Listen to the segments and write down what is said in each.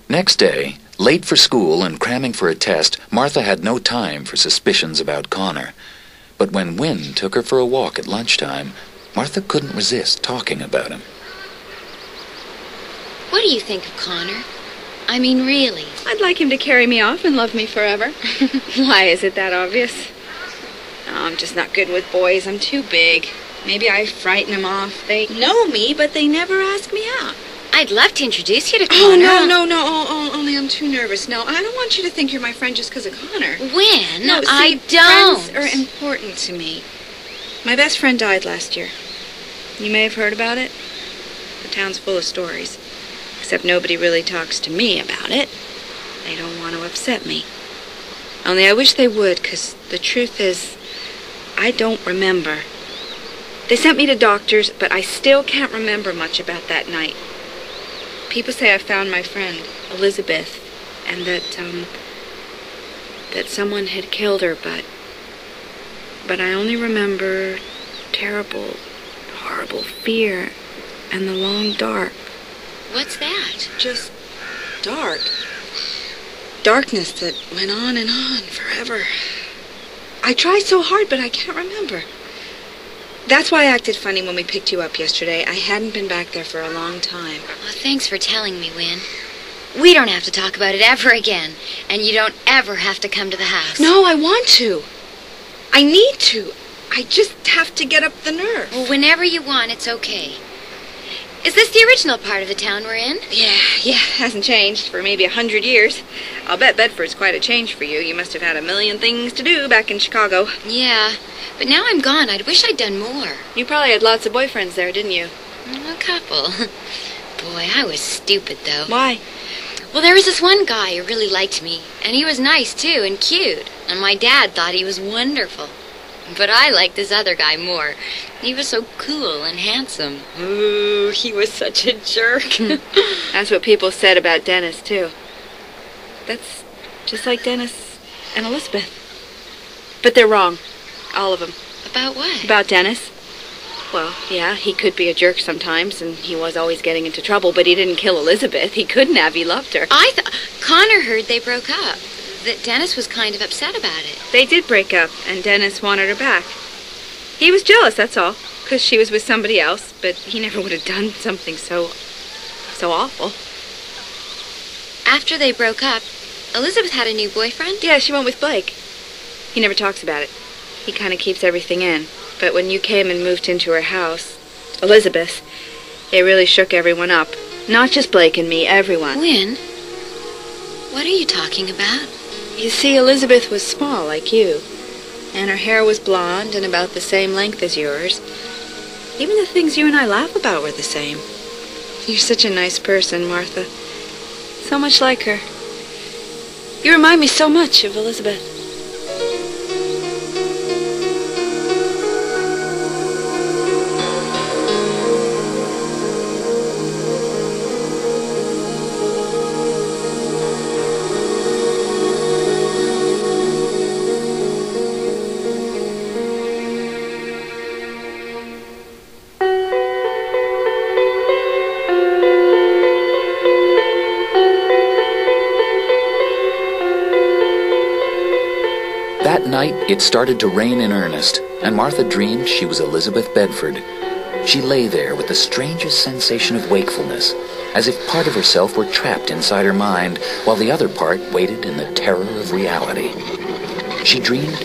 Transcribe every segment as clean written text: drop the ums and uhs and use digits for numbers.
Next day, late for school and cramming for a test, Martha had no time for suspicions about Connor. But when Wynne took her for a walk at lunchtime, Martha couldn't resist talking about him. What do you think of Connor? I mean, really. I'd like him to carry me off and love me forever. Why, is it that obvious? Oh, I'm just not good with boys. I'm too big. Maybe I frighten them off. They know me, but they never ask me out. I'd love to introduce you to Connor. Oh, no. Only I'm too nervous. No, I don't want you to think you're my friend just because of Connor. Wynne, No, see, I don't. Friends are important to me. My best friend died last year. You may have heard about it. The town's full of stories. Except nobody really talks to me about it. They don't want to upset me. Only I wish they would, because the truth is, I don't remember. They sent me to doctors, but I still can't remember much about that night. People say I found my friend, Elizabeth, and that someone had killed her, but I only remember terrible, horrible fear and the long dark. What's that? Just dark. Darkness that went on and on forever. I tried so hard, but I can't remember. That's why I acted funny when we picked you up yesterday. I hadn't been back there for a long time. Well, thanks for telling me, Wynne. We don't have to talk about it ever again, and you don't ever have to come to the house. No, I want to. I need to. I just have to get up the nerve. Well, whenever you want, it's okay. Is this the original part of the town we're in? Yeah, hasn't changed for maybe 100 years. I'll bet Bedford's quite a change for you. You must have had a million things to do back in Chicago. Yeah, but now I'm gone. I'd wish I'd done more. You probably had lots of boyfriends there, didn't you? A couple. Boy, I was stupid, though. Why? Well, there was this one guy who really liked me, and he was nice, too, and cute. And my dad thought he was wonderful. But I liked this other guy more. He was so cool and handsome. Ooh, he was such a jerk. That's what people said about Dennis, too. That's just like Dennis and Elizabeth. But they're wrong. All of them. About what? About Dennis. Well, yeah, he could be a jerk sometimes, and he was always getting into trouble, but he didn't kill Elizabeth. He couldn't have. He loved her. I thought... Connor heard they broke up. That Dennis was kind of upset about it. They did break up, and Dennis wanted her back. He was jealous, that's all, because she was with somebody else, but he never would have done something so awful. After they broke up, Elizabeth had a new boyfriend? Yeah, she went with Blake. He never talks about it. He kind of keeps everything in. But when you came and moved into her house, Elizabeth, it really shook everyone up. Not just Blake and me, everyone. Wynne, what are you talking about? You see, Elizabeth was small, like you. And her hair was blonde and about the same length as yours. Even the things you and I laugh about were the same. You're such a nice person, Martha. So much like her. You remind me so much of Elizabeth. That night, it started to rain in earnest, and Martha dreamed she was Elizabeth Bedford. She lay there with the strangest sensation of wakefulness, as if part of herself were trapped inside her mind, while the other part waited in the terror of reality. She dreamed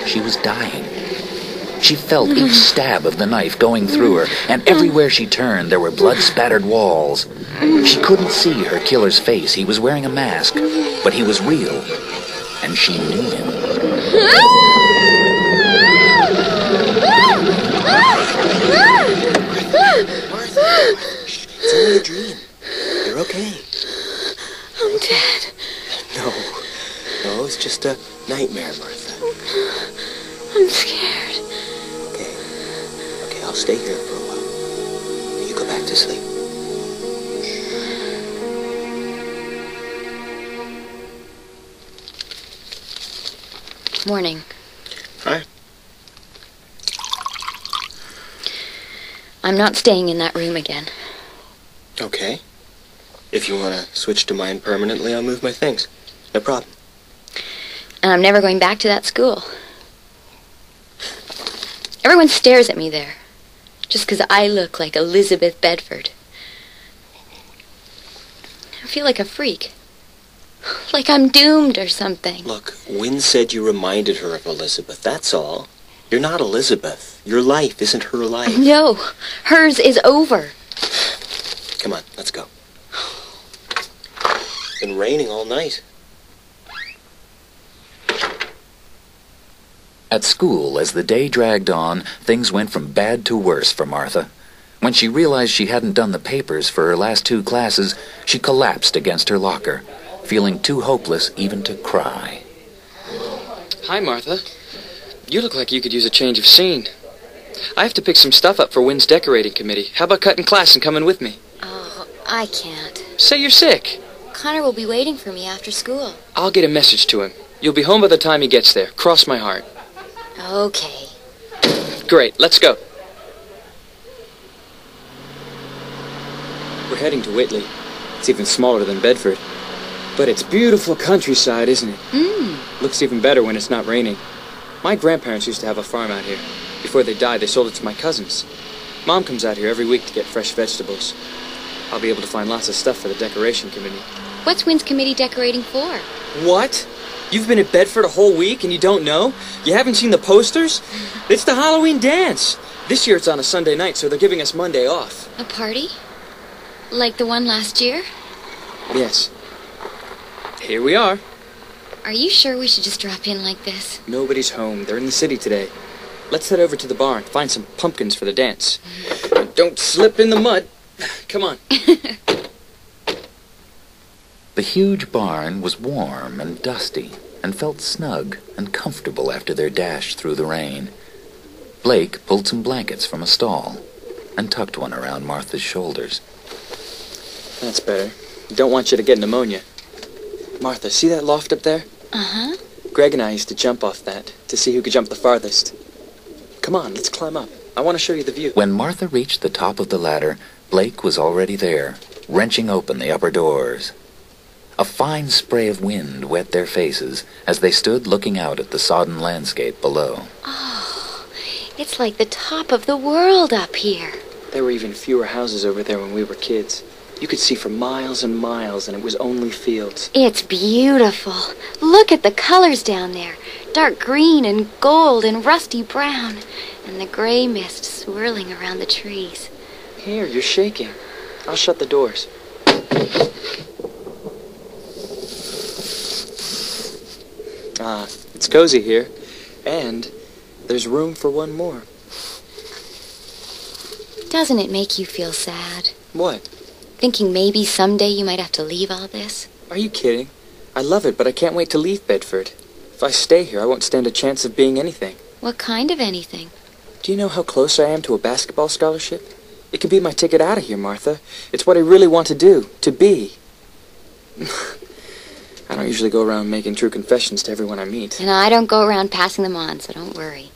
she was dying. She felt each stab of the knife going through her, and everywhere she turned there were blood-spattered walls. She couldn't see her killer's face. He was wearing a mask, but he was real, and she knew him. Martha, it's only a dream. You're okay. I'm dead. No, it's just a nightmare, Martha. I'm scared. Okay, I'll stay here for a while. You go back to sleep. Morning. Hi. I'm not staying in that room again. Okay. If you want to switch to mine permanently, I'll move my things. No problem. And I'm never going back to that school. Everyone stares at me there, just because I look like Elizabeth Bedford. I feel like a freak. Like I'm doomed or something. Look, Wynne said you reminded her of Elizabeth, that's all. You're not Elizabeth. Your life isn't her life. No, hers is over. Come on, let's go. It's been raining all night. At school, as the day dragged on, things went from bad to worse for Martha. When she realized she hadn't done the papers for her last 2 classes, she collapsed against her locker, feeling too hopeless even to cry. Hi, Martha. You look like you could use a change of scene. I have to pick some stuff up for Wynn's decorating committee. How about cutting class and coming with me? Oh, I can't. Say you're sick. Connor will be waiting for me after school. I'll get a message to him. You'll be home by the time he gets there. Cross my heart. Okay. Great, let's go. We're heading to Whitley. It's even smaller than Bedford. But it's beautiful countryside, isn't it? Looks even better when it's not raining. My grandparents used to have a farm out here. Before they died, they sold it to my cousins. Mom comes out here every week to get fresh vegetables. I'll be able to find lots of stuff for the decoration committee. What's Wynn's committee decorating for? What? You've been at Bedford a whole week and you don't know? You haven't seen the posters? It's the Halloween dance. This year it's on a Sunday night, so they're giving us Monday off. A party? Like the one last year? Yes. Here we are. Are you sure we should just drop in like this? Nobody's home. They're in the city today. Let's head over to the barn, find some pumpkins for the dance. Don't slip in the mud. Come on. The huge barn was warm and dusty and felt snug and comfortable after their dash through the rain. Blake pulled some blankets from a stall and tucked one around Martha's shoulders. That's better. Don't want you to get pneumonia. Martha, see that loft up there? Uh-huh. Greg and I used to jump off that to see who could jump the farthest. Come on, let's climb up. I want to show you the view. When Martha reached the top of the ladder, Blake was already there, wrenching open the upper doors. A fine spray of wind wet their faces as they stood looking out at the sodden landscape below. Oh, it's like the top of the world up here. There were even fewer houses over there when we were kids. You could see for miles and miles, and it was only fields. It's beautiful. Look at the colors down there. Dark green and gold and rusty brown. And the gray mist swirling around the trees. Here, you're shaking. I'll shut the doors. It's cozy here. And there's room for one more. Doesn't it make you feel sad? What? Thinking maybe someday you might have to leave all this? Are you kidding? I love it, but I can't wait to leave Bedford. If I stay here, I won't stand a chance of being anything. What kind of anything? Do you know how close I am to a basketball scholarship? It could be my ticket out of here, Martha. It's what I really want to do, to be. I don't usually go around making true confessions to everyone I meet. And I don't go around passing them on, so don't worry.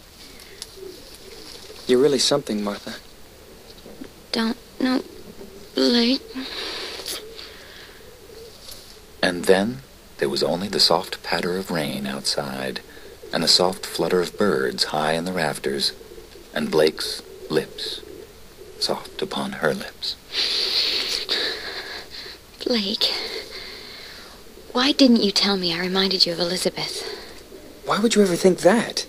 You're really something, Martha. Don't know, Blake. And then there was only the soft patter of rain outside, and the soft flutter of birds high in the rafters, and Blake's lips, soft upon her lips. Blake, why didn't you tell me I reminded you of Elizabeth? Why would you ever think that?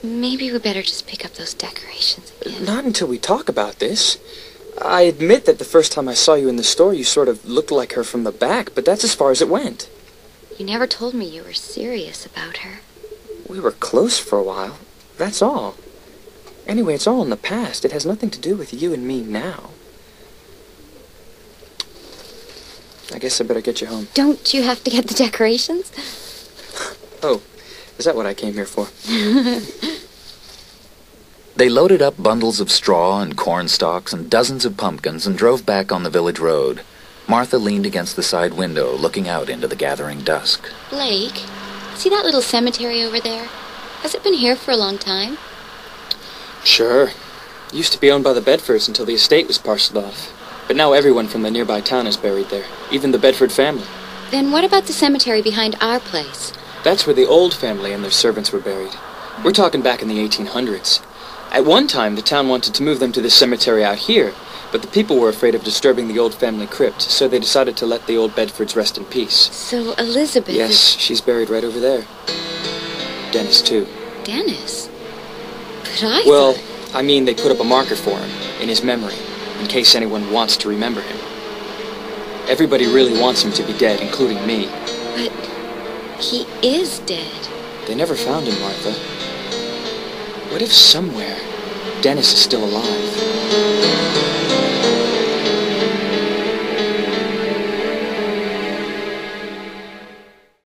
Maybe we better just pick up those decorations again. Not until we talk about this. I admit that the first time I saw you in the store, you sort of looked like her from the back, but that's as far as it went. You never told me you were serious about her. We were close for a while. That's all. Anyway, it's all in the past. It has nothing to do with you and me now. I guess I better get you home. Don't you have to get the decorations? Oh, is that what I came here for? They loaded up bundles of straw and corn stalks and dozens of pumpkins and drove back on the village road. Martha leaned against the side window, looking out into the gathering dusk. Blake, see that little cemetery over there? Has it been here for a long time? Sure. It used to be owned by the Bedfords until the estate was parceled off. But now everyone from the nearby town is buried there, even the Bedford family. Then what about the cemetery behind our place? That's where the old family and their servants were buried. We're talking back in the 1800s. At one time, the town wanted to move them to this cemetery out here, but the people were afraid of disturbing the old family crypt, so they decided to let the old Bedfords rest in peace. So Elizabeth... Yes, she's buried right over there. Dennis, too. Dennis? But I Well, thought... I mean, they put up a marker for him, in his memory, in case anyone wants to remember him. Everybody really wants him to be dead, including me. But he is dead. They never found him, Martha. What if somewhere, Dennis is still alive?